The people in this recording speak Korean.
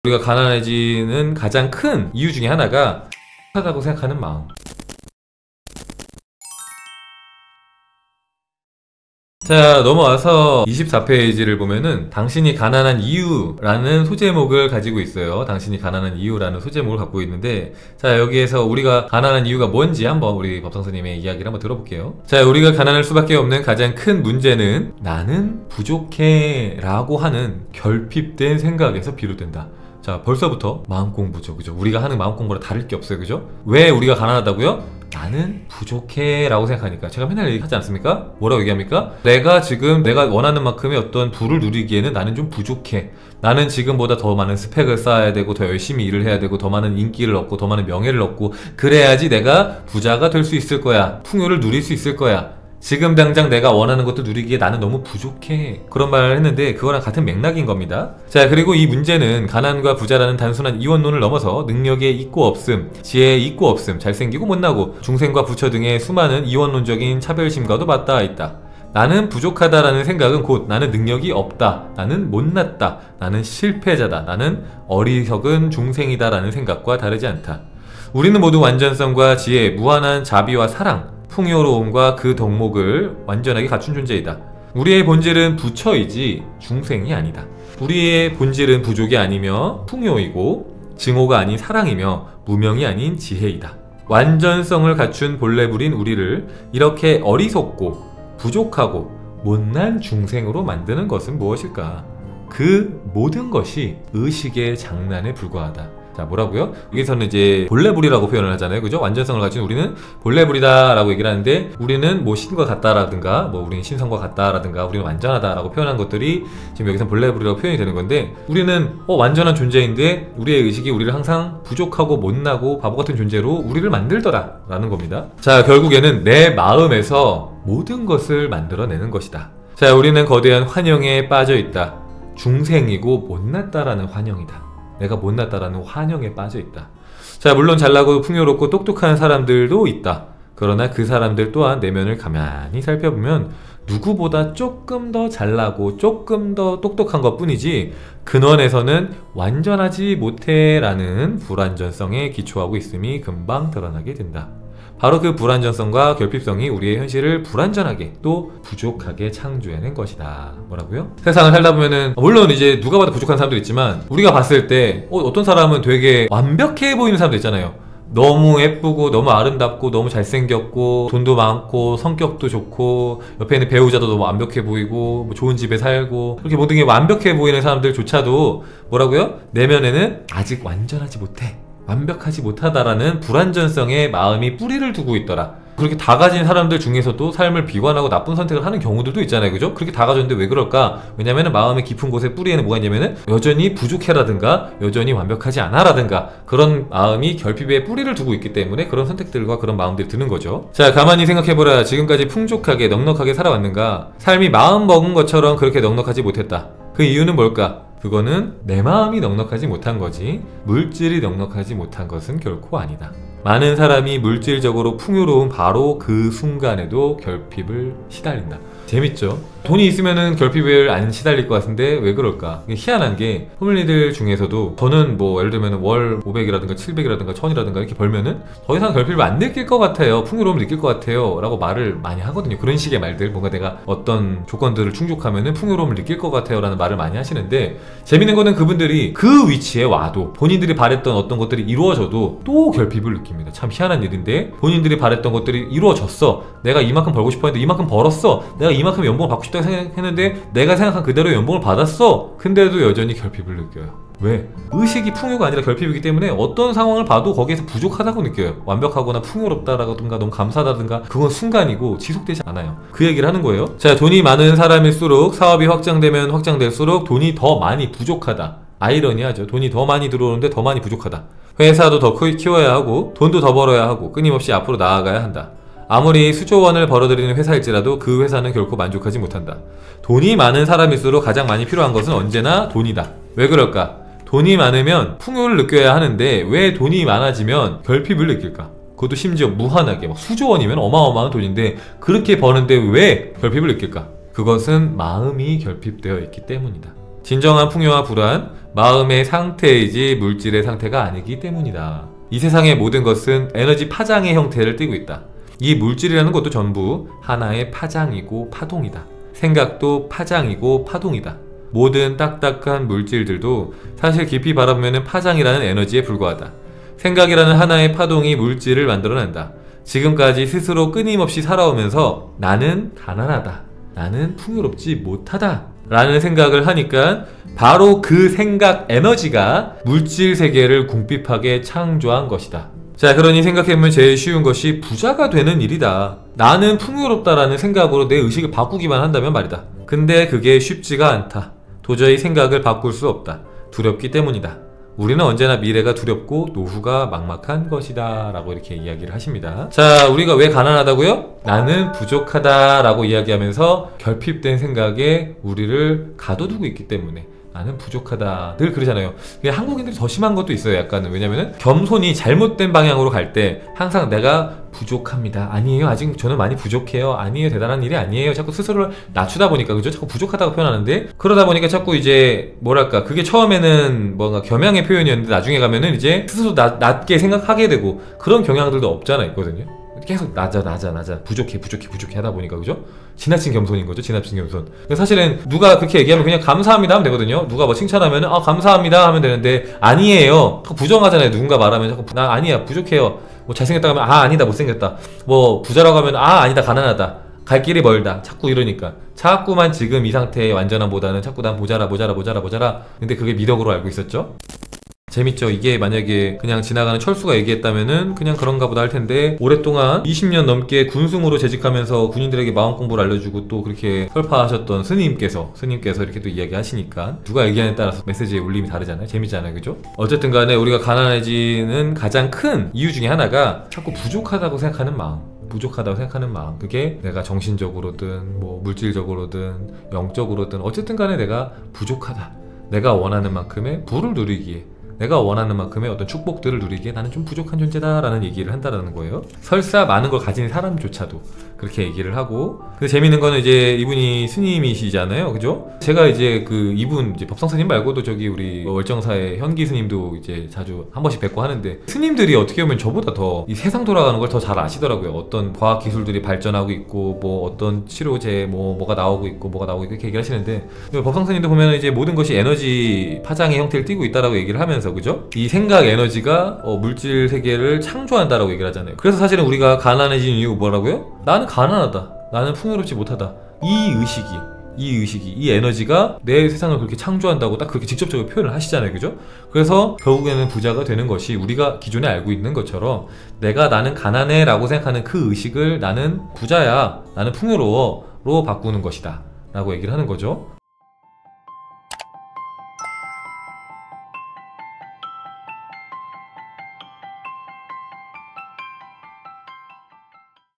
우리가 가난해지는 가장 큰 이유 중에 하나가 하다고 생각하는 마음. 자, 넘어와서 24페이지를 보면은 당신이 가난한 이유라는 소제목을 가지고 있어요. 당신이 가난한 이유라는 소제목을 갖고 있는데, 자, 여기에서 우리가 가난한 이유가 뭔지 한번 우리 법성스님의 이야기를 한번 들어볼게요. 자, 우리가 가난할 수밖에 없는 가장 큰 문제는 나는 부족해 라고 하는 결핍된 생각에서 비롯된다. 자, 벌써부터 마음 공부죠. 그죠? 우리가 하는 마음 공부랑 다를 게 없어요. 그죠? 왜 우리가 가난하다고요? 나는 부족해 라고 생각하니까. 제가 맨날 얘기하지 않습니까? 뭐라고 얘기합니까? 내가 지금 내가 원하는 만큼의 어떤 부를 누리기에는 나는 좀 부족해. 나는 지금보다 더 많은 스펙을 쌓아야 되고, 더 열심히 일을 해야 되고, 더 많은 인기를 얻고, 더 많은 명예를 얻고, 그래야지 내가 부자가 될 수 있을 거야. 풍요를 누릴 수 있을 거야. 지금 당장 내가 원하는 것도 누리기에 나는 너무 부족해. 그런 말을 했는데 그거랑 같은 맥락인 겁니다. 자, 그리고 이 문제는 가난과 부자라는 단순한 이원론을 넘어서 능력의 있고 없음, 지혜의 있고 없음, 잘생기고 못나고, 중생과 부처 등의 수많은 이원론적인 차별심과도 맞닿아 있다. 나는 부족하다라는 생각은 곧 나는 능력이 없다, 나는 못났다, 나는 실패자다, 나는 어리석은 중생이다 라는 생각과 다르지 않다. 우리는 모두 완전성과 지혜, 무한한 자비와 사랑, 풍요로움과 그 덕목을 완전하게 갖춘 존재이다. 우리의 본질은 부처이지 중생이 아니다. 우리의 본질은 부족이 아니며 풍요이고, 증오가 아닌 사랑이며 무명이 아닌 지혜이다. 완전성을 갖춘 본래불인 우리를 이렇게 어리석고 부족하고 못난 중생으로 만드는 것은 무엇일까? 그 모든 것이 의식의 장난에 불과하다. 자, 뭐라고요? 여기서는 이제 본래불이라고 표현을 하잖아요. 그죠? 완전성을 가진 우리는 본래불이다 라고 얘기를 하는데, 우리는 뭐 신과 같다라든가, 뭐 우리는 신성과 같다라든가, 우리는 완전하다 라고 표현한 것들이 지금 여기서 본래불이라고 표현이 되는 건데, 우리는 완전한 존재인데 우리의 의식이 우리를 항상 부족하고 못나고 바보 같은 존재로 우리를 만들더라 라는 겁니다. 자, 결국에는 내 마음에서 모든 것을 만들어내는 것이다. 자, 우리는 거대한 환영에 빠져있다. 중생이고 못났다라는 환영이다. 내가 못났다라는 환영에 빠져있다. 자, 물론 잘나고 풍요롭고 똑똑한 사람들도 있다. 그러나 그 사람들 또한 내면을 가만히 살펴보면 누구보다 조금 더 잘나고 조금 더 똑똑한 것 뿐이지, 근원에서는 완전하지 못해 라는 불완전성에 기초하고 있음이 금방 드러나게 된다. 바로 그 불완전성과 결핍성이 우리의 현실을 불완전하게 또 부족하게 창조해낸 것이다. 뭐라고요? 세상을 살다 보면은 물론 이제 누가 봐도 부족한 사람도 있지만, 우리가 봤을 때 어떤 사람은 되게 완벽해 보이는 사람도 있잖아요. 너무 예쁘고 너무 아름답고 너무 잘생겼고 돈도 많고 성격도 좋고 옆에 있는 배우자도 너무 완벽해 보이고 뭐 좋은 집에 살고, 그렇게 모든 게 완벽해 보이는 사람들조차도 뭐라고요? 내면에는 아직 완전하지 못해, 완벽하지 못하다라는 불완전성의 마음이 뿌리를 두고 있더라. 그렇게 다 가진 사람들 중에서도 삶을 비관하고 나쁜 선택을 하는 경우들도 있잖아요. 그죠? 그렇게 다 가졌는데 왜 그럴까? 왜냐면은 마음의 깊은 곳에 뿌리에는 뭐가 있냐면은 여전히 부족해라든가 여전히 완벽하지 않아라든가 그런 마음이 결핍에 뿌리를 두고 있기 때문에 그런 선택들과 그런 마음들이 드는 거죠. 자, 가만히 생각해보라. 지금까지 풍족하게 넉넉하게 살아왔는가? 삶이 마음 먹은 것처럼 그렇게 넉넉하지 못했다. 그 이유는 뭘까? 그거는 내 마음이 넉넉하지 못한 거지, 물질이 넉넉하지 못한 것은 결코 아니다. 많은 사람이 물질적으로 풍요로운 바로 그 순간에도 결핍을 시달린다. 재밌죠? 돈이 있으면은 결핍을 안 시달릴 것 같은데 왜 그럴까? 희한한 게, 호밀리들 중에서도 저는 뭐 예를 들면 월 500이라든가 700이라든가 1000이라든가 이렇게 벌면은 더 이상 결핍을 안 느낄 것 같아요, 풍요로움을 느낄 것 같아요 라고 말을 많이 하거든요. 그런 식의 말들, 뭔가 내가 어떤 조건들을 충족하면은 풍요로움을 느낄 것 같아요 라는 말을 많이 하시는데, 재밌는 거는 그분들이 그 위치에 와도 본인들이 바랬던 어떤 것들이 이루어져도 또 결핍을 느낍니다. 참 희한한 일인데, 본인들이 바랬던 것들이 이루어졌어, 내가 이만큼 벌고 싶어 했는데 이만큼 벌었어, 내가 이만큼 연봉을 받고 싶다고 생각했는데 내가 생각한 그대로 연봉을 받았어, 근데도 여전히 결핍을 느껴요. 왜? 의식이 풍요가 아니라 결핍이기 때문에 어떤 상황을 봐도 거기에서 부족하다고 느껴요. 완벽하거나 풍요롭다라든가 너무 감사하다든가 그건 순간이고 지속되지 않아요. 그 얘기를 하는 거예요. 자, 돈이 많은 사람일수록, 사업이 확장되면 확장될수록 돈이 더 많이 부족하다. 아이러니하죠. 돈이 더 많이 들어오는데 더 많이 부족하다. 회사도 더 키워야 하고 돈도 더 벌어야 하고 끊임없이 앞으로 나아가야 한다. 아무리 수조 원을 벌어들이는 회사일지라도 그 회사는 결코 만족하지 못한다. 돈이 많은 사람일수록 가장 많이 필요한 것은 언제나 돈이다. 왜 그럴까? 돈이 많으면 풍요를 느껴야 하는데 왜 돈이 많아지면 결핍을 느낄까? 그것도 심지어 무한하게 막 수조 원이면 어마어마한 돈인데 그렇게 버는데 왜 결핍을 느낄까? 그것은 마음이 결핍되어 있기 때문이다. 진정한 풍요와 불안, 마음의 상태이지 물질의 상태가 아니기 때문이다. 이 세상의 모든 것은 에너지 파장의 형태를 띠고 있다. 이 물질이라는 것도 전부 하나의 파장이고 파동이다. 생각도 파장이고 파동이다. 모든 딱딱한 물질들도 사실 깊이 바라보면 파장이라는 에너지에 불과하다. 생각이라는 하나의 파동이 물질을 만들어낸다. 지금까지 스스로 끊임없이 살아오면서 나는 가난하다, 나는 풍요롭지 못하다 라는 생각을 하니까 바로 그 생각 에너지가 물질 세계를 궁핍하게 창조한 것이다. 자, 그러니 생각해보면 제일 쉬운 것이 부자가 되는 일이다. 나는 풍요롭다라는 생각으로 내 의식을 바꾸기만 한다면 말이다. 근데 그게 쉽지가 않다. 도저히 생각을 바꿀 수 없다. 두렵기 때문이다. 우리는 언제나 미래가 두렵고 노후가 막막한 것이다 라고 이렇게 이야기를 하십니다. 자, 우리가 왜 가난하다고요? 나는 부족하다 라고 이야기하면서 결핍된 생각에 우리를 가둬두고 있기 때문에 나는 부족하다 늘 그러잖아요. 한국인들이 더 심한 것도 있어요. 약간은. 왜냐면은 겸손이 잘못된 방향으로 갈 때 항상 내가 부족합니다, 아니에요, 아직 저는 많이 부족해요, 아니에요, 대단한 일이 아니에요, 자꾸 스스로를 낮추다 보니까, 그죠? 자꾸 부족하다고 표현하는데, 그러다 보니까 자꾸 이제 뭐랄까, 그게 처음에는 뭔가 겸양의 표현이었는데 나중에 가면은 이제 스스로 낮게 생각하게 되고, 그런 경향들도 없잖아 있거든요. 계속 낮아 부족해 하다 보니까, 그죠? 지나친 겸손인 거죠. 지나친 겸손. 사실은 누가 그렇게 얘기하면 그냥 감사합니다 하면 되거든요. 누가 뭐 칭찬하면 감사합니다 하면 되는데, 아니에요, 부정하잖아요. 누군가 말하면 자꾸 나 아니야, 부족해요, 뭐 잘생겼다 하면 아니다, 못생겼다, 뭐 부자라고 하면 아니다, 가난하다, 갈 길이 멀다, 자꾸 이러니까 자꾸만 지금 이 상태의 완전함보다는 자꾸 난 모자라. 근데 그게 미덕으로 알고 있었죠. 재밌죠? 이게 만약에 그냥 지나가는 철수가 얘기했다면은 그냥 그런가 보다 할 텐데, 오랫동안 20년 넘게 군승으로 재직하면서 군인들에게 마음 공부를 알려주고 또 그렇게 설파하셨던 스님께서 이렇게 또 이야기하시니까 누가 얘기하냐에 따라서 메시지의 울림이 다르잖아요. 재밌잖아요, 그죠? 어쨌든 간에 우리가 가난해지는 가장 큰 이유 중에 하나가 자꾸 부족하다고 생각하는 마음. 그게 내가 정신적으로든 뭐 물질적으로든 영적으로든 어쨌든 간에 내가 부족하다, 내가 원하는 만큼의 부를 누리기에, 내가 원하는 만큼의 어떤 축복들을 누리기에 나는 좀 부족한 존재다 라는 얘기를 한다는 거예요. 설사 많은 걸 가진 사람조차도 그렇게 얘기를 하고. 근데 재밌는 거는 이제 이분이 스님이시잖아요, 그죠? 제가 이제 이분 이제 법성 스님 말고도 저기 우리 월정사의 현기 스님도 이제 자주 한 번씩 뵙고 하는데, 스님들이 어떻게 보면 저보다 더 이 세상 돌아가는 걸 더 잘 아시더라고요. 어떤 과학 기술들이 발전하고 있고, 뭐 어떤 치료제 뭐가 나오고 있고 이렇게 얘기하시는데, 법성 스님도 보면 이제 모든 것이 에너지 파장의 형태를 띠고 있다라고 얘기를 하면서, 그죠? 이 생각 에너지가 물질 세계를 창조한다라고 얘기를 하잖아요. 그래서 사실은 우리가 가난해진 이유가 뭐라고요? 나는 가난하다, 나는 풍요롭지 못하다, 이 의식이 이 에너지가 내 세상을 그렇게 창조한다고 딱 그렇게 직접적으로 표현을 하시잖아요, 그죠? 그래서 결국에는 부자가 되는 것이 우리가 기존에 알고 있는 것처럼 나는 가난해 라고 생각하는 그 의식을 나는 부자야, 나는 풍요로워 로 바꾸는 것이다 라고 얘기를 하는 거죠.